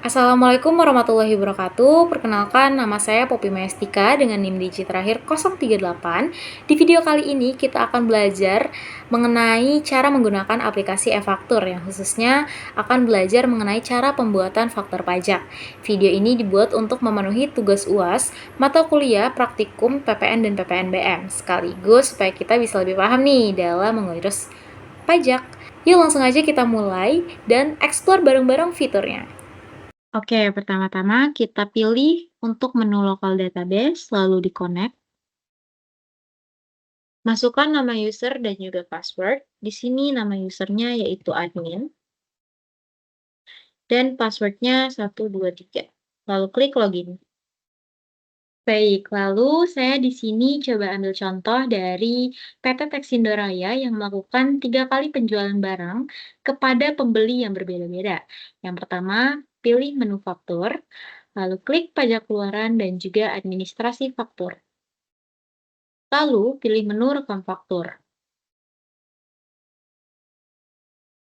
Assalamualaikum warahmatullahi wabarakatuh. Perkenalkan, nama saya Poppy Maestika dengan NIM Digi terakhir 038. Di video kali ini kita akan belajar mengenai cara menggunakan aplikasi e-faktur yang khususnya akan belajar mengenai cara pembuatan faktur pajak. Video ini dibuat untuk memenuhi tugas UAS, mata kuliah, praktikum, PPN dan PPNBM sekaligus supaya kita bisa lebih paham nih dalam mengurus pajak. Yuk langsung aja kita mulai dan explore bareng-bareng fiturnya. Oke, pertama-tama kita pilih untuk menu local database, lalu di-connect. Masukkan nama user dan juga password. Di sini nama usernya yaitu admin. Dan passwordnya 123. Lalu klik login. Baik, lalu saya di sini coba ambil contoh dari PT Teksindo Raya yang melakukan 3 kali penjualan barang kepada pembeli yang berbeda-beda. Yang pertama, pilih menu faktur, lalu klik pajak keluaran dan juga administrasi faktur. Lalu pilih menu rekam faktur.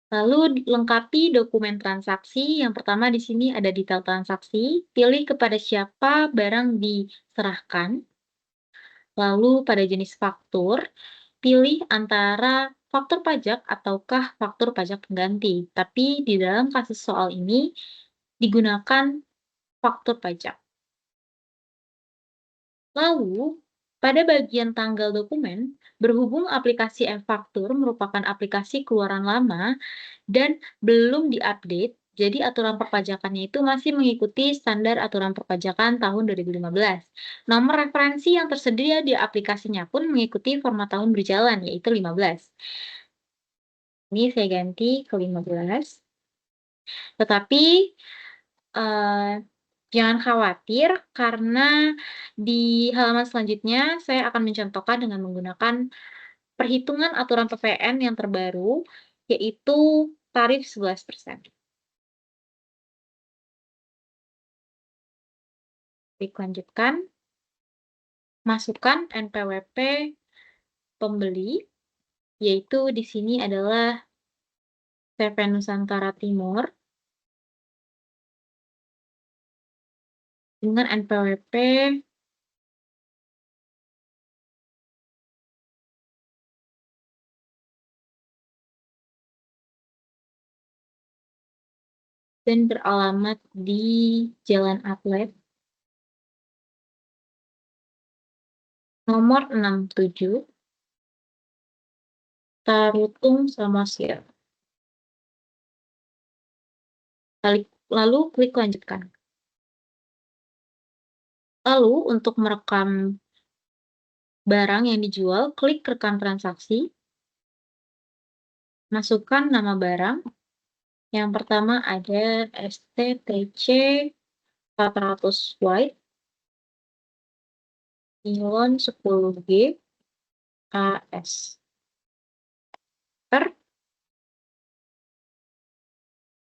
Lalu lengkapi dokumen transaksi. Yang pertama di sini ada detail transaksi. Pilih kepada siapa barang diserahkan. Lalu pada jenis faktur, pilih antara faktur pajak ataukah faktur pajak pengganti. Tapi di dalam kasus soal ini digunakan faktur pajak. Lalu, pada bagian tanggal dokumen, berhubung aplikasi e-faktur merupakan aplikasi keluaran lama dan belum diupdate, jadi aturan perpajakannya itu masih mengikuti standar aturan perpajakan tahun 2015. Nomor referensi yang tersedia di aplikasinya pun mengikuti format tahun berjalan, yaitu 15. Ini saya ganti ke 15. Tetapi, eee, jangan khawatir karena di halaman selanjutnya saya akan mencontohkan dengan menggunakan perhitungan aturan PPN yang terbaru, yaitu tarif 11%. Klik lanjutkan, masukkan NPWP pembeli, yaitu di sini adalah TP Nusantara Timur dengan NPWP dan beralamat di Jalan Atlet nomor 67, Tarutung, Samosir. Lalu klik lanjutkan. Lalu untuk merekam barang yang dijual, klik rekam transaksi, masukkan nama barang. Yang pertama ada STTC 400 white, nilon 10G, AS.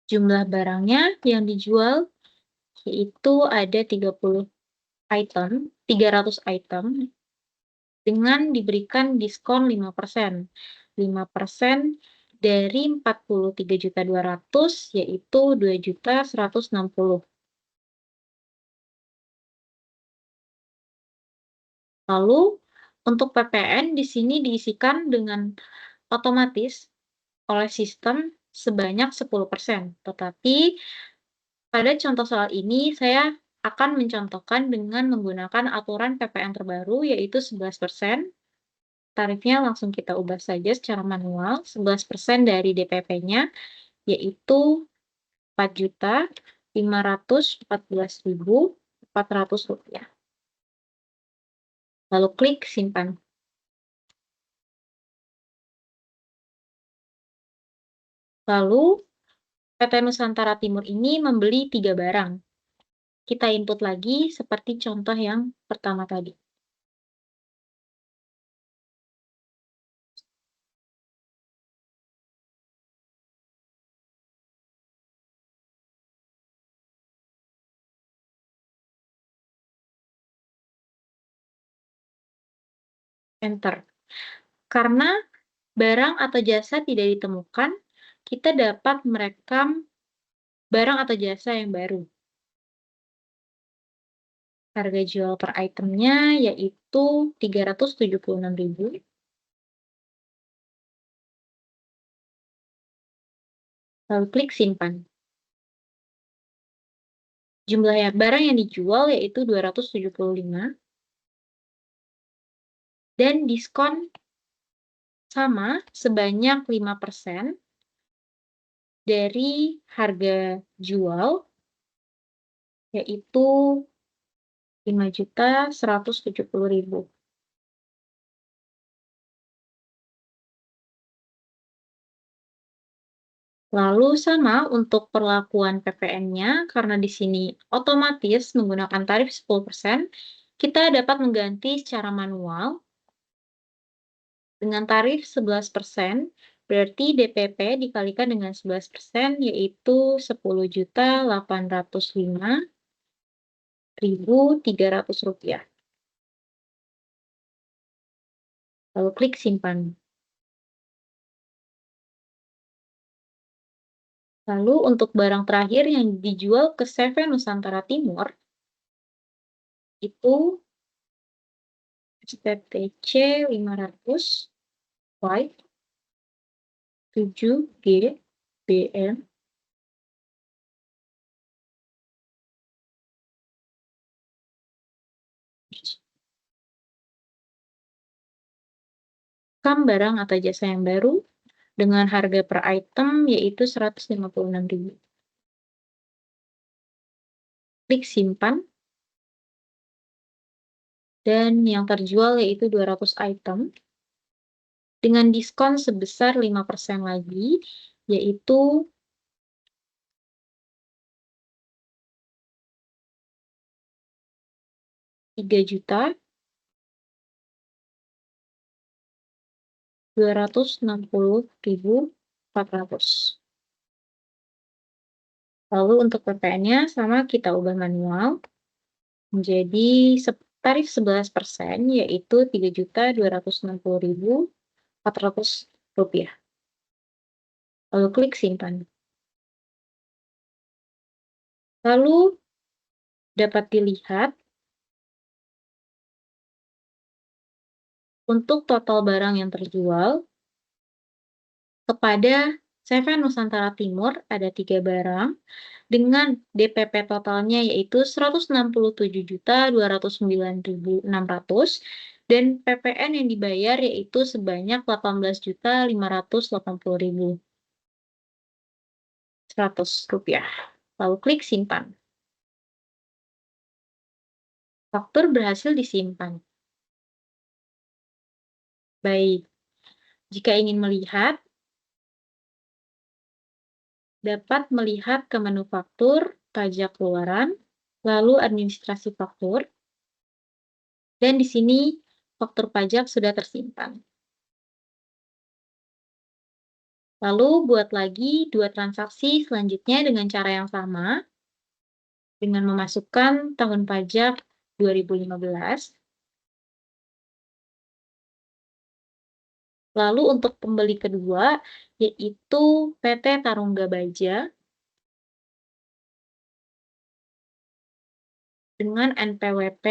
Jumlah barangnya yang dijual yaitu ada 300 item dengan diberikan diskon 5%. 5% dari 43.200.000 yaitu 2.160.000. Lalu untuk PPN di sini diisikan dengan otomatis oleh sistem sebanyak 10%. Tetapi pada contoh soal ini saya akan mencontohkan dengan menggunakan aturan PPN terbaru yaitu 11%. Tarifnya langsung kita ubah saja secara manual, 11% dari DPP-nya yaitu Rp4.514.400. Lalu klik simpan. Lalu PT Nusantara Timur ini membeli 3 barang. Kita input lagi seperti contoh yang pertama tadi. Enter. Karena barang atau jasa tidak ditemukan, kita dapat merekam barang atau jasa yang baru. Harga jual per itemnya yaitu 376.000. Lalu klik simpan. Jumlah barang yang dijual yaitu 275 dan diskon sama sebanyak 5% dari harga jual yaitu 5.170.000. Lalu sama untuk perlakuan PPN-nya, karena di sini otomatis menggunakan tarif 10%, kita dapat mengganti secara manual dengan tarif 11%, berarti DPP dikalikan dengan 11%, yaitu Rp10.805.300. Lalu klik simpan. Lalu untuk barang terakhir yang dijual ke CV Nusantara Timur, itu STTC 500 White 7G BM barang atau jasa yang baru dengan harga per item yaitu 156.000. Klik simpan. Dan yang terjual yaitu 200 item dengan diskon sebesar 5% lagi, yaitu Rp3.260.400. Lalu untuk PPN-nya sama kita ubah manual menjadi tarif 11%, yaitu Rp3.260.400. Lalu klik simpan. Lalu dapat dilihat untuk total barang yang terjual kepada CV Nusantara Timur ada 3 barang dengan DPP totalnya yaitu Rp167.209.600 dan PPN yang dibayar yaitu sebanyak Rp18.580.100. Lalu klik simpan. Faktur berhasil disimpan. Baik, jika ingin melihat, dapat melihat ke menu faktur, pajak keluaran, lalu administrasi faktur, dan di sini faktur pajak sudah tersimpan. Lalu buat lagi 2 transaksi selanjutnya dengan cara yang sama, dengan memasukkan tahun pajak 2015. Lalu untuk pembeli kedua, yaitu PT Tarungga Baja, dengan NPWP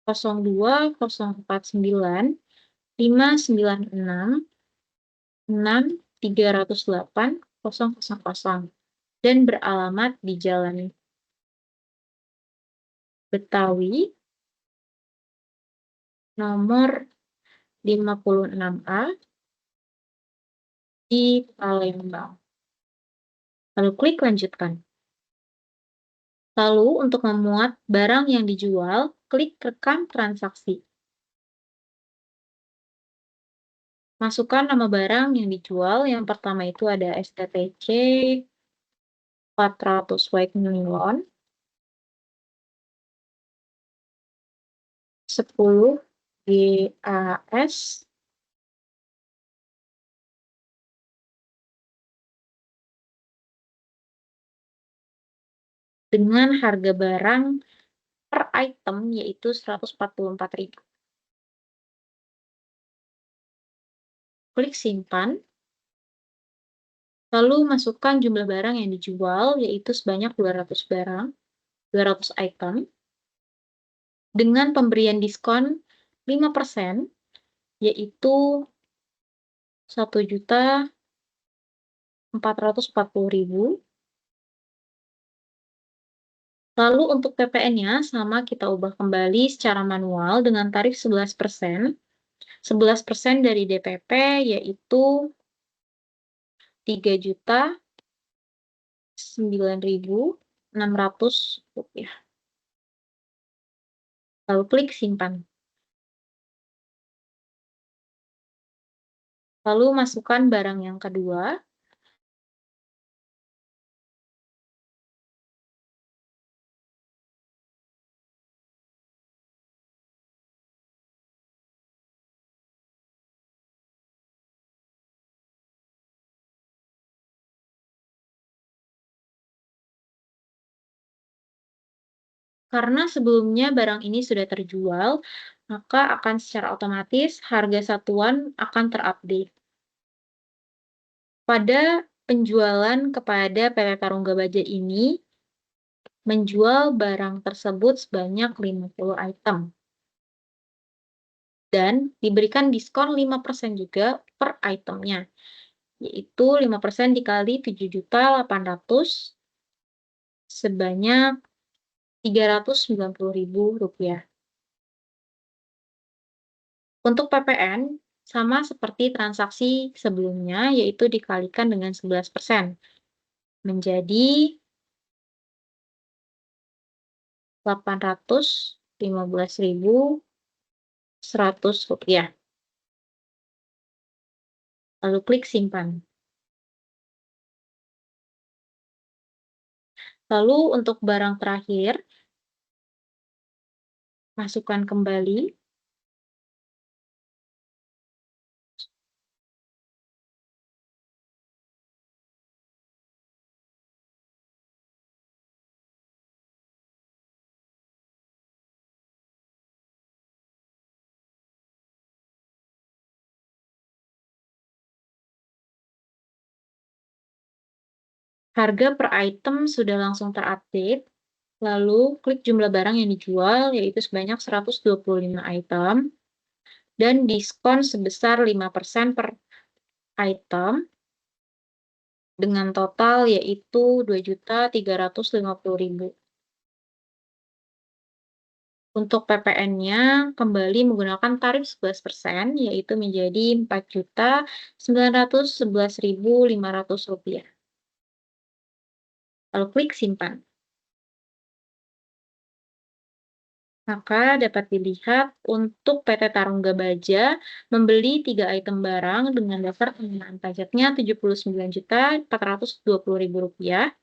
020495966308.000 dan beralamat di Jalan Betawi nomor 56A di Palembang. Lalu klik lanjutkan. Lalu untuk memuat barang yang dijual, klik rekam transaksi. Masukkan nama barang yang dijual. Yang pertama itu ada STTC 400 white nylon 10 GAS dengan harga barang per item yaitu Rp144.000. Klik simpan. Lalu masukkan jumlah barang yang dijual, yaitu sebanyak 200 barang, 200 item, dengan pemberian diskon 5%, yaitu 1.440.000. Lalu untuk PPN-nya sama kita ubah kembali secara manual dengan tarif 11%. 11% dari DPP yaitu 3.009.600 rupiah. Lalu klik simpan. Lalu masukkan barang yang kedua. Karena sebelumnya barang ini sudah terjual, maka akan secara otomatis harga satuan akan terupdate. Pada penjualan kepada PT Tarungga Baja ini, menjual barang tersebut sebanyak 50 item. Dan diberikan diskon 5% juga per itemnya, yaitu 5% dikali 7.800.000 sebanyak 390.000 rupiah. Untuk PPN, sama seperti transaksi sebelumnya, yaitu dikalikan dengan 11%, menjadi 815.100 rupiah. Lalu klik simpan. Lalu untuk barang terakhir, masukkan kembali. Harga per item sudah langsung terupdate. Lalu klik jumlah barang yang dijual, yaitu sebanyak 125 item. Dan diskon sebesar 5% per item. Dengan total yaitu 2.350.000. Untuk PPN-nya kembali menggunakan tarif 11%, yaitu menjadi 4.911.500 rupiah. Lalu klik simpan. Maka dapat dilihat untuk PT Tarungga Baja membeli 3 item barang dengan daftar pengenaan pajaknya Rp79.420.000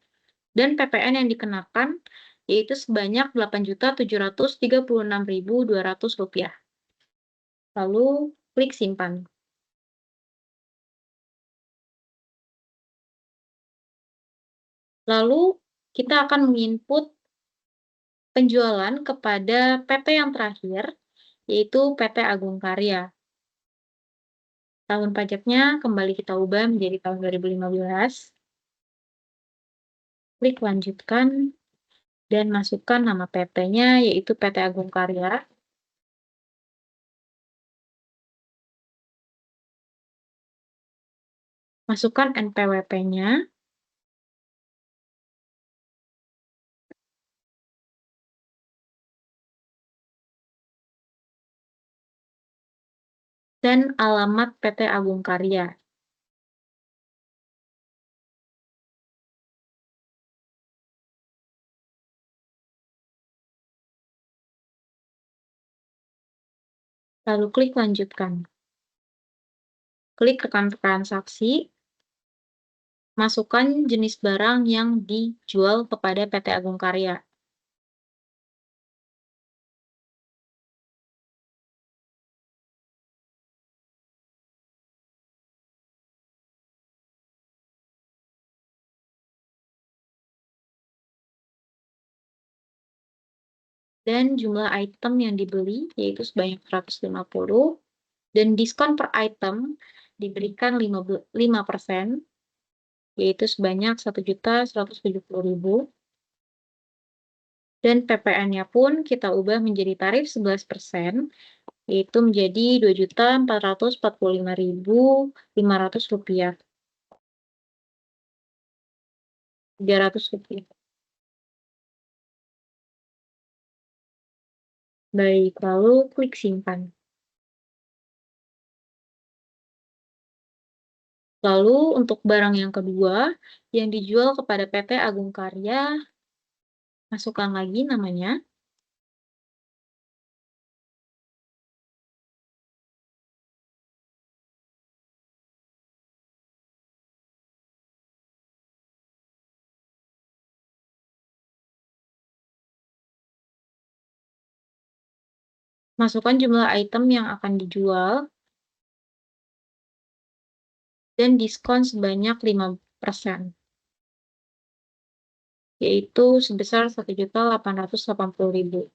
dan PPN yang dikenakan yaitu sebanyak Rp8.736.200. Lalu klik simpan. Lalu kita akan menginput penjualan kepada PT yang terakhir, yaitu PT Agung Karya. Tahun pajaknya kembali kita ubah menjadi tahun 2015. Klik lanjutkan dan masukkan nama PT-nya yaitu PT Agung Karya. Masukkan NPWP-nya. Dan alamat PT Agung Karya. Lalu klik lanjutkan. Klik rekan transaksi. Masukkan jenis barang yang dijual kepada PT Agung Karya. Dan jumlah item yang dibeli yaitu sebanyak 150 dan diskon per item diberikan 5%, yaitu sebanyak 1.170.000. Dan PPN-nya pun kita ubah menjadi tarif 11%, yaitu menjadi Rp2.445.500. Rp300. Baik, lalu klik simpan. Lalu untuk barang yang kedua, yang dijual kepada PT Agung Karya, masukkan lagi namanya. Masukkan jumlah item yang akan dijual, dan diskon sebanyak 5%, yaitu sebesar Rp1.880.000.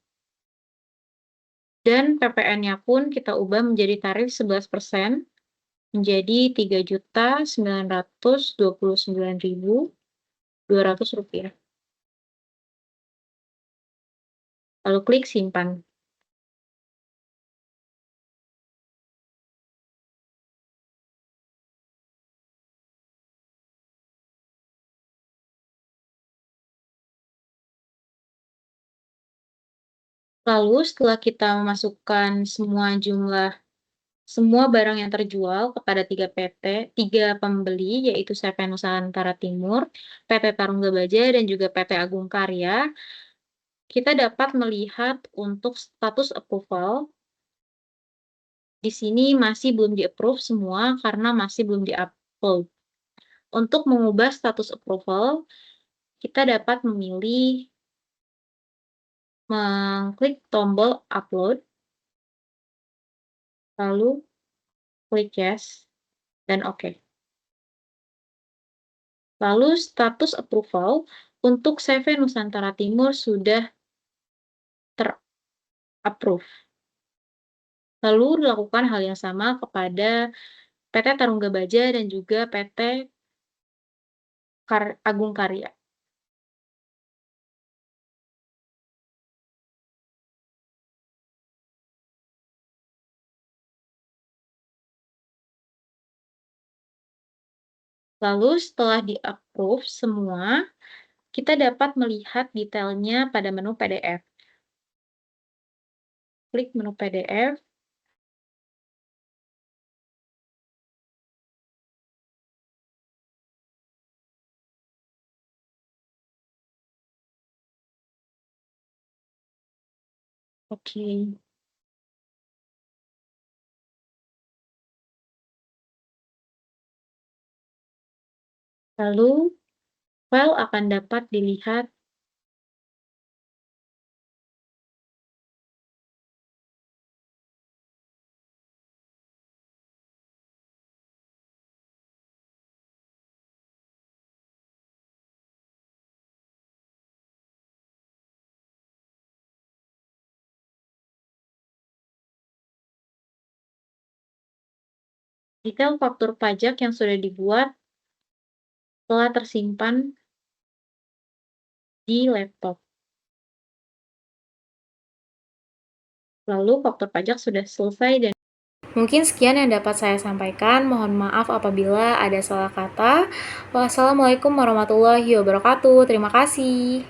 Dan PPN-nya pun kita ubah menjadi tarif 11%, menjadi Rp3.929.200. Lalu klik simpan. Lalu setelah kita memasukkan semua barang yang terjual kepada 3 pembeli, yaitu CV Nusantara Timur, PT Tarungga Baja, dan juga PT Agung Karya, kita dapat melihat untuk status approval. Di sini masih belum di-approve semua karena masih belum di-upload. Untuk mengubah status approval, kita dapat mengklik tombol upload, lalu klik yes, dan oke. Lalu status approval untuk CV Nusantara Timur sudah ter-approve. Lalu lakukan hal yang sama kepada PT Tarungga Baja dan juga PT Agung Karya. Lalu setelah di-approve semua, kita dapat melihat detailnya pada menu PDF. Klik menu PDF. Oke. Lalu, file akan dapat dilihat detail faktur pajak yang sudah dibuat telah tersimpan di laptop. Lalu faktur pajak sudah selesai dan mungkin sekian yang dapat saya sampaikan. Mohon maaf apabila ada salah kata. Wassalamualaikum warahmatullahi wabarakatuh. Terima kasih.